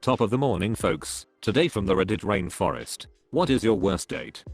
Top of the morning folks, today from the Reddit Rainforest. What is your worst date?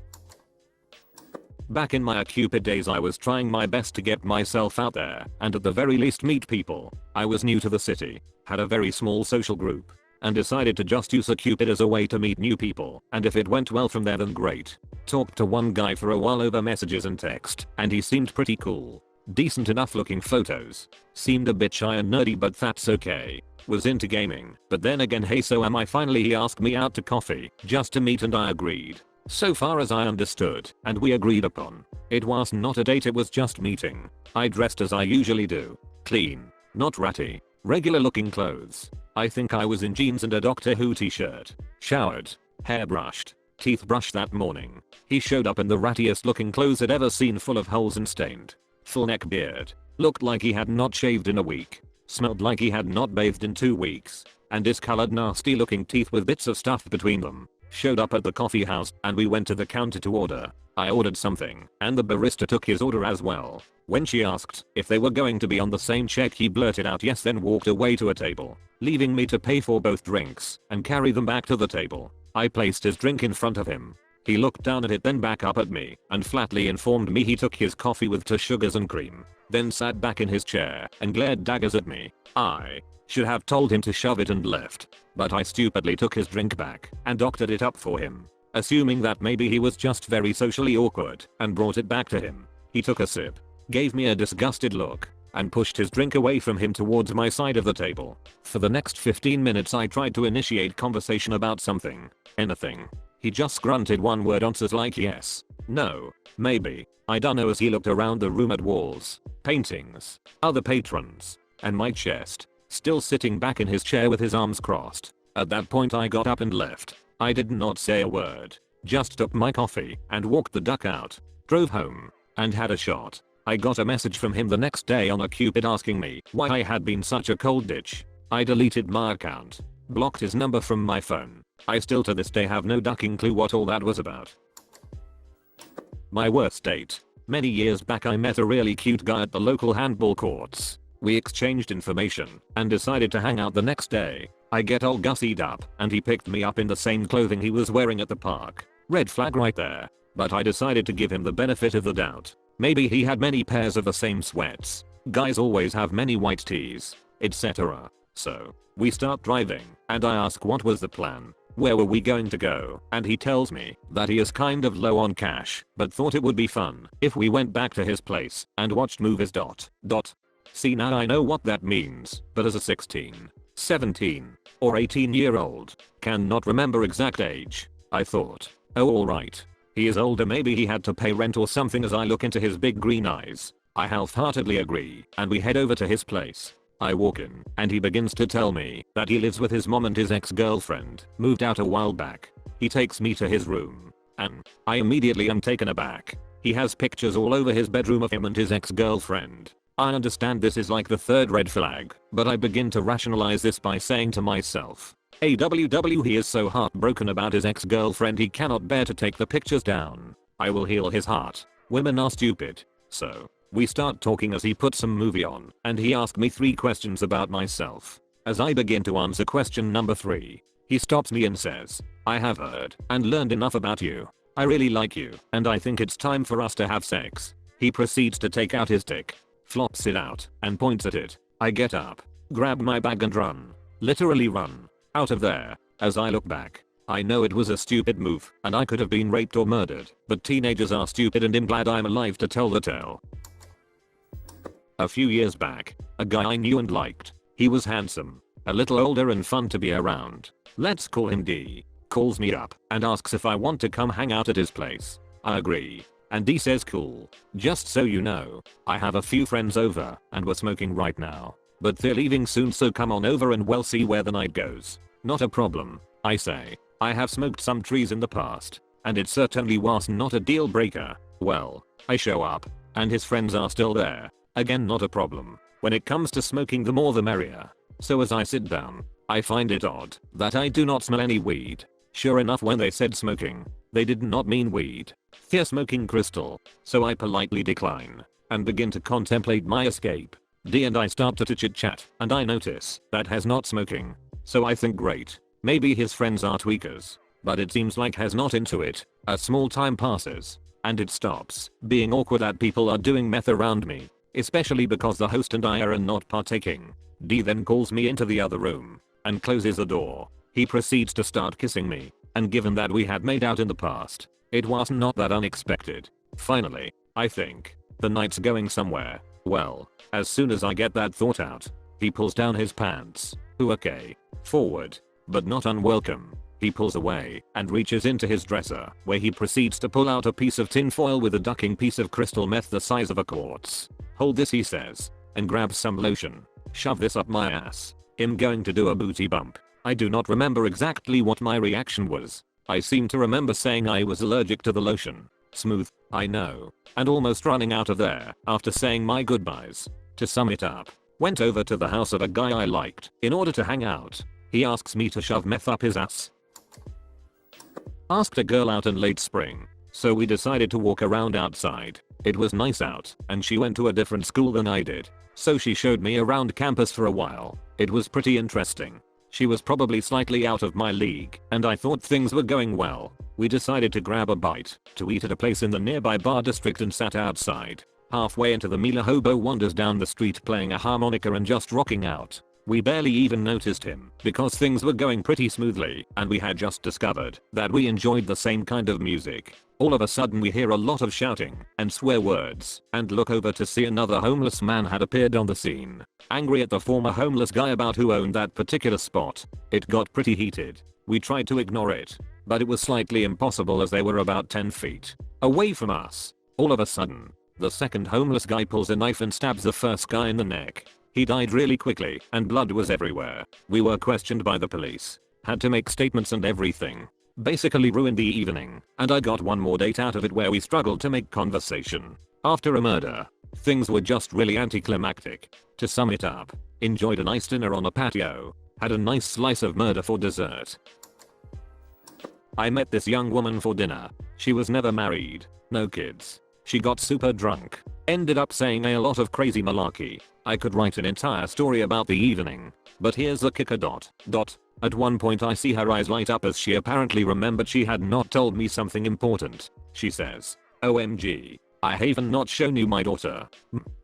Back in my Cupid days I was trying my best to get myself out there and at the very least meet people. I was new to the city, had a very small social group, and decided to just use Cupid as a way to meet new people, and if it went well from there then great. Talked to one guy for a while over messages and text, and he seemed pretty cool. Decent enough looking photos. Seemed a bit shy and nerdy but that's okay. Was into gaming, but then again hey so am I. Finally he asked me out to coffee, just to meet, and I agreed. So far as I understood, and we agreed upon, it was not a date, it was just meeting. I dressed as I usually do. Clean, not ratty, regular looking clothes. I think I was in jeans and a Doctor Who t-shirt. Showered, hair brushed, teeth brushed that morning. He showed up in the rattiest looking clothes I'd ever seen, full of holes and stained. Full neck beard. Looked like he had not shaved in a week. Smelled like he had not bathed in 2 weeks. And discolored nasty looking teeth with bits of stuff between them. Showed up at the coffee house and we went to the counter to order. I ordered something and the barista took his order as well. When she asked if they were going to be on the same check he blurted out yes, then walked away to a table, leaving me to pay for both drinks and carry them back to the table. I placed his drink in front of him. He looked down at it, then back up at me, and flatly informed me he took his coffee with 2 sugars and cream, then sat back in his chair and glared daggers at me. I should have told him to shove it and left, but I stupidly took his drink back and doctored it up for him, assuming that maybe he was just very socially awkward, and brought it back to him. He took a sip, gave me a disgusted look, and pushed his drink away from him towards my side of the table. For the next 15 minutes I tried to initiate conversation about something, anything. He just grunted one word answers like yes, no, maybe, I dunno, as he looked around the room at walls, paintings, other patrons, and my chest, still sitting back in his chair with his arms crossed. At that point I got up and left. I did not say a word, just took my coffee and walked the duck out, drove home, and had a shot. I got a message from him the next day on Cupid asking me why I had been such a cold ditch. I deleted my account, blocked his number from my phone. I still to this day have no ducking clue what all that was about. My worst date. Many years back I met a really cute guy at the local handball courts. We exchanged information and decided to hang out the next day. I get all gussied up and he picked me up in the same clothing he was wearing at the park. Red flag right there. But I decided to give him the benefit of the doubt. Maybe he had many pairs of the same sweats. Guys always have many white tees, etc. So, we start driving and I ask what was the plan. Where were we going to go? And he tells me that he is kind of low on cash, but thought it would be fun if we went back to his place and watched movies. See, now I know what that means, but as a 16, 17, or 18-year-old, cannot remember exact age. I thought, oh alright. He is older, maybe he had to pay rent or something. As I look into his big green eyes, I half-heartedly agree and we head over to his place. I walk in and he begins to tell me that he lives with his mom and his ex-girlfriend moved out a while back. He takes me to his room and I immediately am taken aback. He has pictures all over his bedroom of him and his ex-girlfriend. I understand this is like the 3rd red flag, but I begin to rationalize this by saying to myself, AWW, he is so heartbroken about his ex-girlfriend he cannot bear to take the pictures down. I will heal his heart. Women are stupid. So, we start talking as he puts some movie on, and he asked me 3 questions about myself. As I begin to answer question number 3, he stops me and says, I have heard and learned enough about you. I really like you, and I think it's time for us to have sex. He proceeds to take out his dick, flops it out, and points at it. I get up, grab my bag and run. Literally run. Out of there. As I look back, I know it was a stupid move, and I could have been raped or murdered, but teenagers are stupid and I'm glad I'm alive to tell the tale. A few years back, a guy I knew and liked. He was handsome, a little older and fun to be around. Let's call him D. Calls me up and asks if I want to come hang out at his place. I agree. And D says cool. Just so you know, I have a few friends over and we're smoking right now. But they're leaving soon, so come on over and we'll see where the night goes. Not a problem, I say. I have smoked some trees in the past, and it certainly was not a deal breaker. Well, I show up, and his friends are still there. Again, not a problem. When it comes to smoking, the more the merrier. So as I sit down, I find it odd that I do not smell any weed. Sure enough, when they said smoking, they did not mean weed. They're smoking crystal. So I politely decline, and begin to contemplate my escape. D and I start to chit chat, and I notice that has not smoking. So I think great. Maybe his friends are tweakers. But it seems like he's not into it. A small time passes. And it stops being awkward that people are doing meth around me. Especially because the host and I are not partaking. D then calls me into the other room. And closes the door. He proceeds to start kissing me. And given that we had made out in the past, it was not that unexpected. Finally, I think, the night's going somewhere. Well, as soon as I get that thought out, he pulls down his pants. Okay. Forward. But not unwelcome. He pulls away and reaches into his dresser, where he proceeds to pull out a piece of tin foil with a ducking piece of crystal meth the size of a quartz. Hold this, he says, and grabs some lotion. Shove this up my ass. I'm going to do a booty bump. I do not remember exactly what my reaction was. I seem to remember saying I was allergic to the lotion. Smooth, I know. And almost running out of there after saying my goodbyes. To sum it up, went over to the house of a guy I liked in order to hang out. He asks me to shove meth up his ass. Asked a girl out in late spring, so we decided to walk around outside. It was nice out, and she went to a different school than I did, so she showed me around campus for a while. It was pretty interesting. She was probably slightly out of my league, and I thought things were going well. We decided to grab a bite to eat at a place in the nearby bar district and sat outside. Halfway into the meal, a hobo wanders down the street playing a harmonica and just rocking out. We barely even noticed him because things were going pretty smoothly and we had just discovered that we enjoyed the same kind of music. All of a sudden we hear a lot of shouting and swear words and look over to see another homeless man had appeared on the scene. Angry at the former homeless guy about who owned that particular spot, it got pretty heated. We tried to ignore it, but it was slightly impossible as they were about 10 feet away from us. All of a sudden, the second homeless guy pulls a knife and stabs the first guy in the neck. He died really quickly and blood was everywhere. We were questioned by the police. Had to make statements and everything. Basically ruined the evening, and I got one more date out of it where we struggled to make conversation. After a murder, things were just really anticlimactic. To sum it up, enjoyed a nice dinner on a patio. Had a nice slice of murder for dessert. I met this young woman for dinner. She was never married, no kids. She got super drunk. Ended up saying a lot of crazy malarkey. I could write an entire story about the evening. But here's the kicker. At one point I see her eyes light up as she apparently remembered she had not told me something important. She says, "OMG, I haven't not shown you my daughter.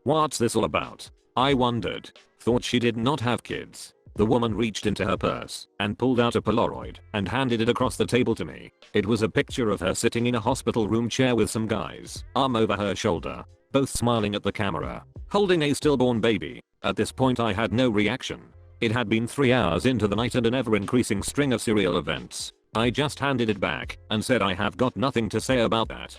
What's this all about?" I wondered. Thought she did not have kids. The woman reached into her purse and pulled out a Polaroid and handed it across the table to me. It was a picture of her sitting in a hospital room chair with some guys, arm over her shoulder, both smiling at the camera, holding a stillborn baby. At this point I had no reaction. It had been 3 hours into the night and an ever-increasing string of surreal events. I just handed it back and said I have got nothing to say about that.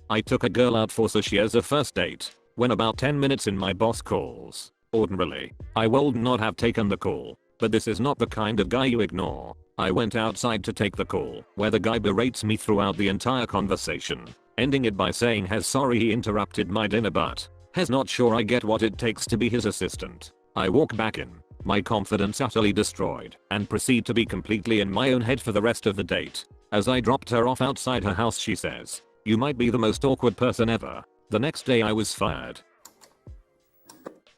I took a girl out for sushi as a first date. When about 10 minutes in, my boss calls. Ordinarily, I would not have taken the call, but this is not the kind of guy you ignore. I went outside to take the call, where the guy berates me throughout the entire conversation, ending it by saying he's sorry he interrupted my dinner but he's not sure I get what it takes to be his assistant. I walk back in, my confidence utterly destroyed, and proceed to be completely in my own head for the rest of the date. As I dropped her off outside her house, she says, "You might be the most awkward person ever." The next day I was fired.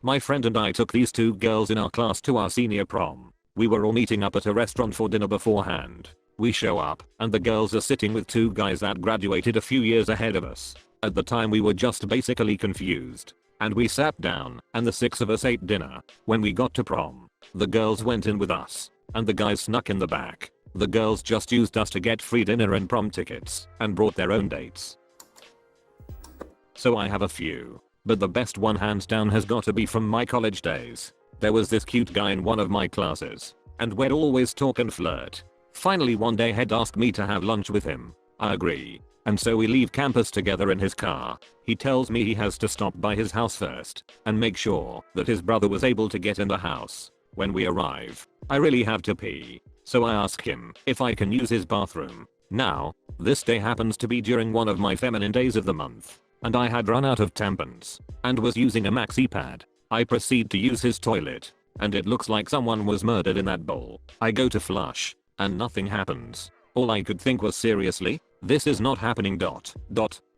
My friend and I took these 2 girls in our class to our senior prom. We were all meeting up at a restaurant for dinner beforehand. We show up, and the girls are sitting with 2 guys that graduated a few years ahead of us. At the time we were just basically confused. And we sat down, and the 6 of us ate dinner. When we got to prom, the girls went in with us, and the guys snuck in the back. The girls just used us to get free dinner and prom tickets, and brought their own dates. So I have a few. But the best one hands down has got to be from my college days. There was this cute guy in one of my classes, and we'd always talk and flirt. Finally one day he'd asked me to have lunch with him. I agree. And so we leave campus together in his car. He tells me he has to stop by his house first and make sure that his brother was able to get in the house. When we arrive, I really have to pee, so I ask him if I can use his bathroom. Now, this day happens to be during one of my feminine days of the month, and I had run out of tampons and was using a maxi pad. I proceed to use his toilet, and it looks like someone was murdered in that bowl. I go to flush, and nothing happens. All I could think was, seriously? This is not happening.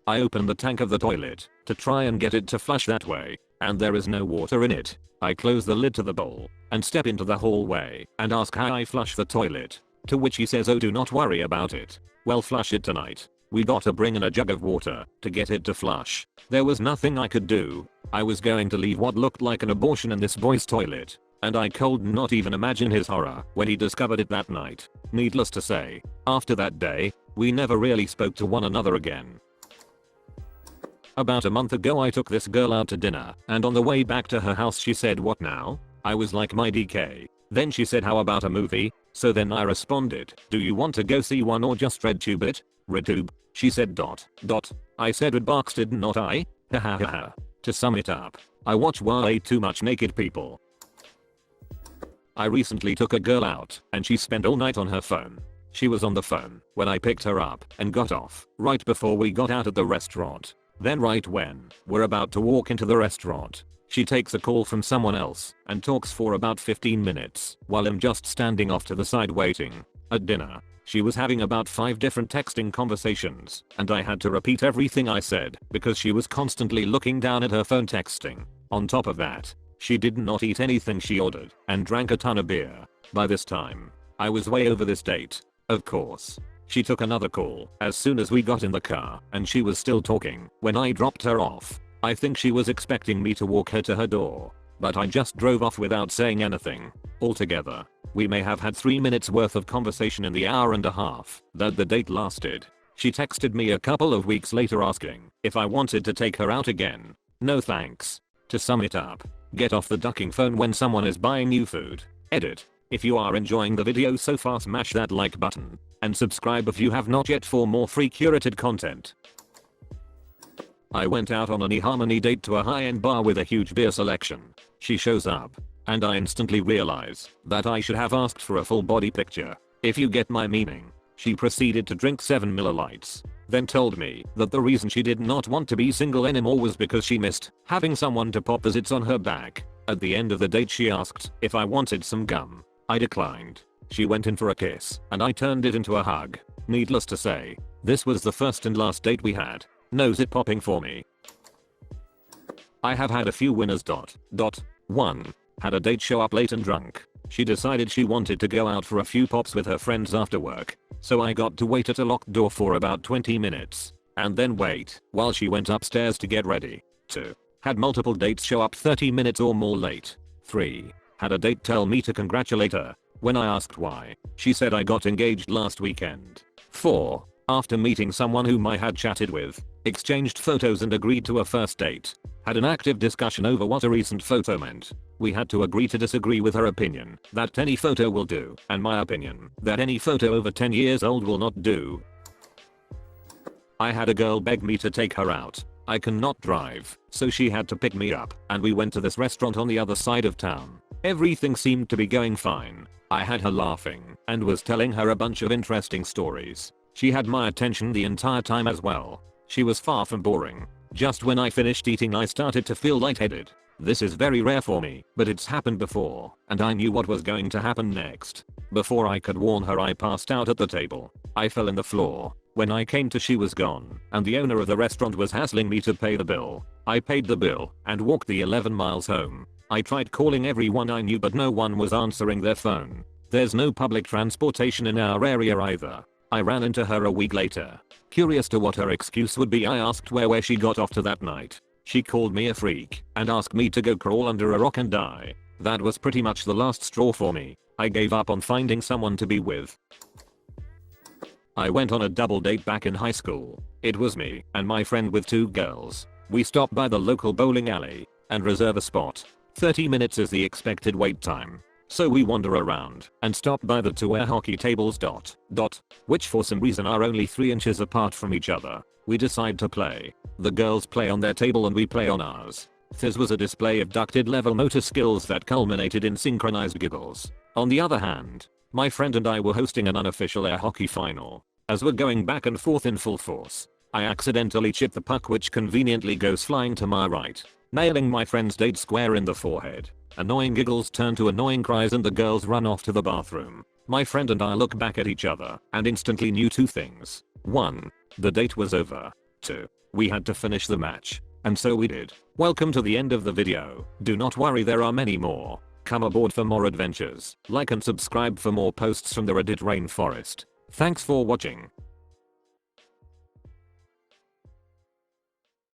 I open the tank of the toilet to try and get it to flush that way, and there is no water in it. I close the lid to the bowl and step into the hallway and ask how I flush the toilet. To which he says, oh, do not worry about it. Well, flush it tonight. We got to bring in a jug of water to get it to flush. There was nothing I could do. I was going to leave what looked like an abortion in this boy's toilet, and I could not even imagine his horror when he discovered it that night. Needless to say, after that day, we never really spoke to one another again. About a month ago I took this girl out to dinner, and on the way back to her house she said, what now? I was like, my DK. Then she said, how about a movie? So then I responded, do you want to go see one or just RedTube it? RedTube. She said ... I said Redbox, did not I? Ha. To sum it up, I watch way too much naked people. I recently took a girl out and she spent all night on her phone. She was on the phone when I picked her up and got off right before we got out at the restaurant. Then right when we're about to walk into the restaurant, she takes a call from someone else and talks for about 15 minutes while I'm just standing off to the side waiting. At dinner, she was having about 5 different texting conversations and I had to repeat everything I said because she was constantly looking down at her phone texting. On top of that, she did not eat anything she ordered and drank a ton of beer. By this time, I was way over this date. Of course, she took another call as soon as we got in the car and she was still talking when I dropped her off. I think she was expecting me to walk her to her door, but I just drove off without saying anything. Altogether, we may have had 3 minutes worth of conversation in the hour and a half that the date lasted. She texted me a couple of weeks later asking if I wanted to take her out again. No thanks. To sum it up, get off the ducking phone when someone is buying you food. Edit. If you are enjoying the video so far, smash that like button and subscribe if you have not yet for more free curated content. I went out on an eHarmony date to a high-end bar with a huge beer selection. She shows up, and I instantly realize that I should have asked for a full body picture. If you get my meaning. She proceeded to drink 7 Miller Lites, then told me that the reason she did not want to be single anymore was because she missed having someone to pop zits on her back. At the end of the date she asked if I wanted some gum. I declined. She went in for a kiss, and I turned it into a hug. Needless to say, this was the first and last date we had. No zit popping for me. I have had a few winners. 1. Had a date show up late and drunk. She decided she wanted to go out for a few pops with her friends after work, so I got to wait at a locked door for about 20 minutes, and then wait while she went upstairs to get ready. 2. Had multiple dates show up 30 minutes or more late. 3. Had a date tell me to congratulate her. When I asked why, she said I got engaged last weekend. 4. After meeting someone whom I had chatted with, exchanged photos and agreed to a first date, had an active discussion over what a recent photo meant. We had to agree to disagree with her opinion that any photo will do and my opinion that any photo over 10 years old will not do. I had a girl beg me to take her out. I cannot drive, so she had to pick me up and we went to this restaurant on the other side of town. Everything seemed to be going fine. I had her laughing and was telling her a bunch of interesting stories. She had my attention the entire time as well. She was far from boring. Just when I finished eating I started to feel lightheaded. This is very rare for me, but it's happened before, and I knew what was going to happen next. Before I could warn her I passed out at the table. I fell in the floor. When I came to she was gone, and the owner of the restaurant was hassling me to pay the bill. I paid the bill and walked the 11 miles home. I tried calling everyone I knew but no one was answering their phone. There's no public transportation in our area either. I ran into her a week later. Curious to what her excuse would be, I asked where she got off to that night. She called me a freak and asked me to go crawl under a rock and die. That was pretty much the last straw for me. I gave up on finding someone to be with. I went on a double date back in high school. It was me and my friend with 2 girls. We stopped by the local bowling alley and reserve a spot. 30 minutes is the expected wait time. So we wander around and stop by the 2 air hockey tables ... which for some reason are only 3 inches apart from each other. We decide to play. The girls play on their table and we play on ours. This was a display of ducted level motor skills that culminated in synchronized giggles. On the other hand, my friend and I were hosting an unofficial air hockey final. As we're going back and forth in full force, I accidentally chip the puck which conveniently goes flying to my right, nailing my friend's date square in the forehead. Annoying giggles turn to annoying cries and the girls run off to the bathroom. My friend and I look back at each other and instantly knew 2 things. 1. The date was over. 2. We had to finish the match. And so we did. Welcome to the end of the video. Do not worry, there are many more. Come aboard for more adventures. Like and subscribe for more posts from the Reddit Rainforest. Thanks for watching.